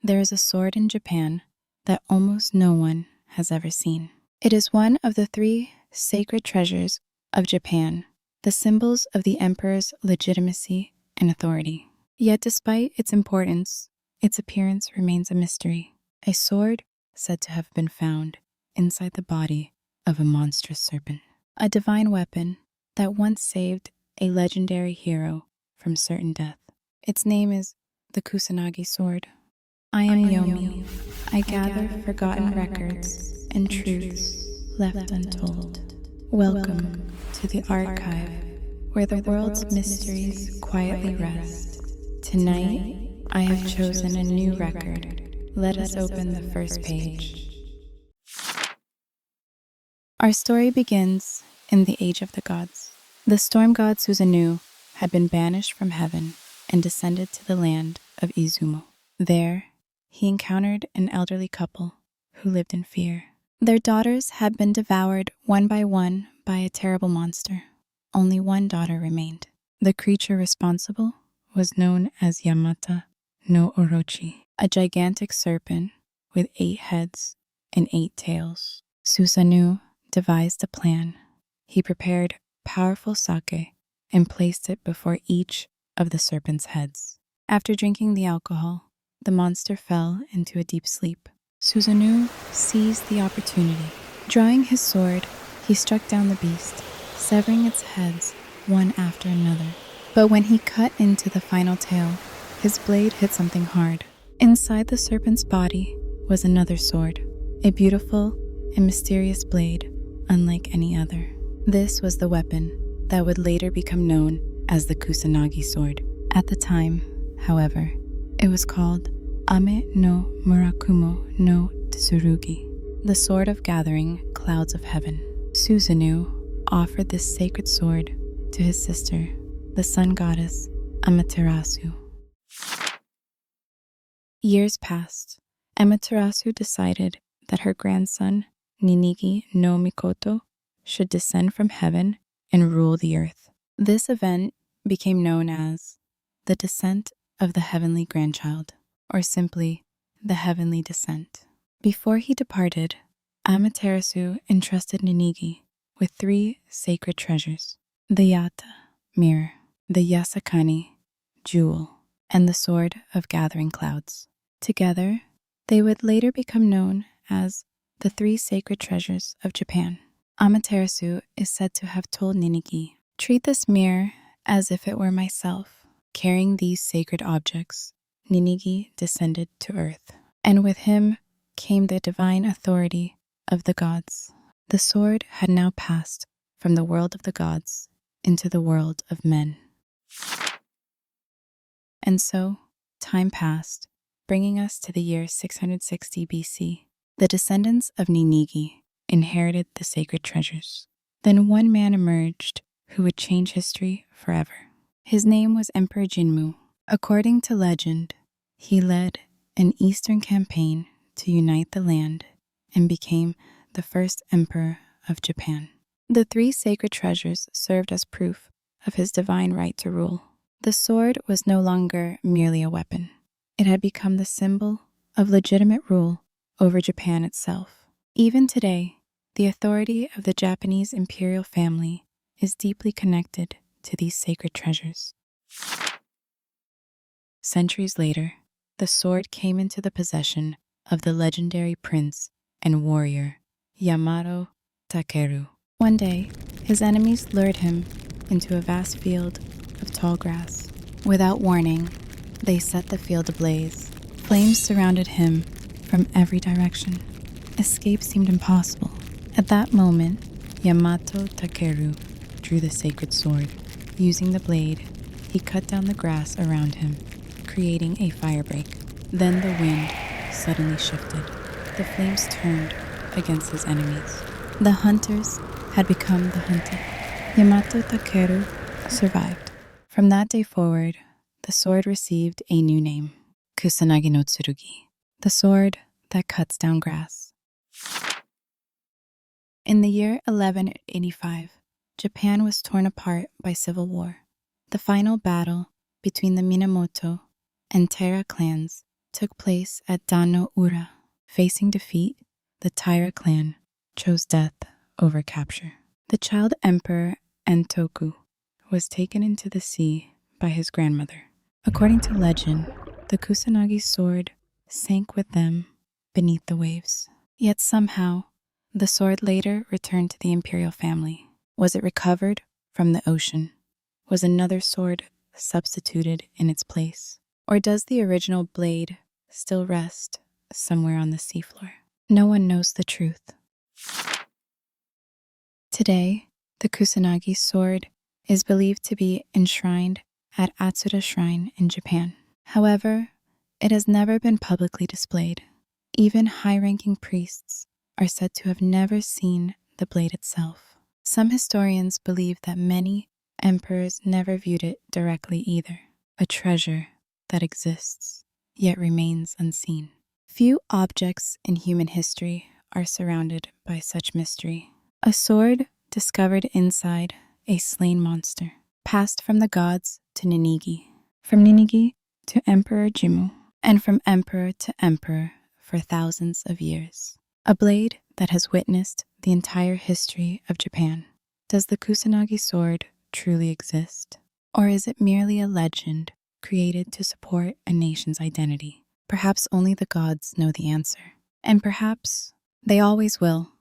there is a sword in Japan that almost no one has ever seen. It is one of the 3 sacred treasures of Japan, the symbols of the emperor's legitimacy and authority. Yet despite its importance, its appearance remains a mystery. A sword said to have been found inside the body of a monstrous serpent, a divine weapon that once saved a legendary hero from certain death. Its name is the Kusanagi Sword. I am Yomi. I gather forgotten records and truths left untold. Welcome to the archive where the world's mysteries quietly rest. Tonight, I have chosen a new record. Let us open the first page. Our story begins in the Age of the Gods. The storm god Susanoo had been banished from heaven and descended to the land of Izumo. There, he encountered an elderly couple who lived in fear. Their daughters had been devoured one by a terrible monster. Only one daughter remained. The creature responsible was known as Yamata no Orochi, a gigantic serpent with 8 heads and 8 tails. Susanoo devised a plan. He prepared powerful sake and placed it before each of the serpent's heads. After drinking the alcohol, the monster fell into a deep sleep. Susanoo seized the opportunity. Drawing his sword, he struck down the beast, severing its heads one after another. But when he cut into the final tail, his blade hit something hard. Inside the serpent's body was another sword, a beautiful and mysterious blade unlike any other. This was the weapon that would later become known as the Kusanagi Sword. At the time, however, it was called Ame no Murakumo no Tsurugi, the sword of gathering clouds of heaven. Susanoo offered this sacred sword to his sister, the sun goddess Amaterasu. Years passed. Amaterasu decided that her grandson, Ninigi no Mikoto, should descend from heaven and rule the earth. This event became known as the Descent of the Heavenly Grandchild, or simply the Heavenly Descent. Before he departed, Amaterasu entrusted Ninigi with 3 sacred treasures: the Yata, mirror, the Yasakani, jewel, and the sword of gathering clouds. Together, they would later become known as the 3 sacred treasures of Japan. Amaterasu is said to have told Ninigi, "Treat this mirror as if it were myself." Carrying these sacred objects, Ninigi descended to earth, and with him came the divine authority of the gods. The sword had now passed from the world of the gods into the world of men. And so, time passed, bringing us to the year 660 BC. The descendants of Ninigi inherited the sacred treasures. Then one man emerged who would change history forever. His name was Emperor Jinmu. According to legend, he led an eastern campaign to unite the land and became the first emperor of Japan. The 3 sacred treasures served as proof of his divine right to rule. The sword was no longer merely a weapon. It had become the symbol of legitimate rule over Japan itself. Even today, the authority of the Japanese imperial family is deeply connected to these sacred treasures. Centuries later, the sword came into the possession of the legendary prince and warrior Yamato Takeru. One day, his enemies lured him into a vast field of tall grass. Without warning, they set the field ablaze. Flames surrounded him from every direction. Escape seemed impossible. At that moment, Yamato Takeru drew the sacred sword. Using the blade, he cut down the grass around him, creating a firebreak. Then the wind suddenly shifted. The flames turned against his enemies. The hunters had become the hunted. Yamato Takeru survived. From that day forward, the sword received a new name, Kusanagi no Tsurugi, the sword that cuts down grass. In the year 1185, Japan was torn apart by civil war. The final battle between the Minamoto and Taira clans took place at Dano Ura. Facing defeat, the Taira clan chose death over capture. The child emperor Entoku was taken into the sea by his grandmother. According to legend, the Kusanagi sword sank with them beneath the waves. Yet somehow, the sword later returned to the imperial family. Was it recovered from the ocean? Was another sword substituted in its place? Or does the original blade still rest somewhere on the seafloor? No one knows the truth. Today, the Kusanagi sword is believed to be enshrined at Atsura Shrine in Japan. However, it has never been publicly displayed. Even high-ranking priests are said to have never seen the blade itself. Some historians believe that many emperors never viewed it directly either, a treasure that exists, yet remains unseen. Few objects in human history are surrounded by such mystery. A sword discovered inside a slain monster, passed from the gods to Ninigi, from Ninigi to Emperor Jimmu, and from emperor to emperor for thousands of years. A blade that has witnessed the entire history of Japan. Does the Kusanagi sword truly exist? Or is it merely a legend created to support a nation's identity? Perhaps only the gods know the answer. And perhaps they always will.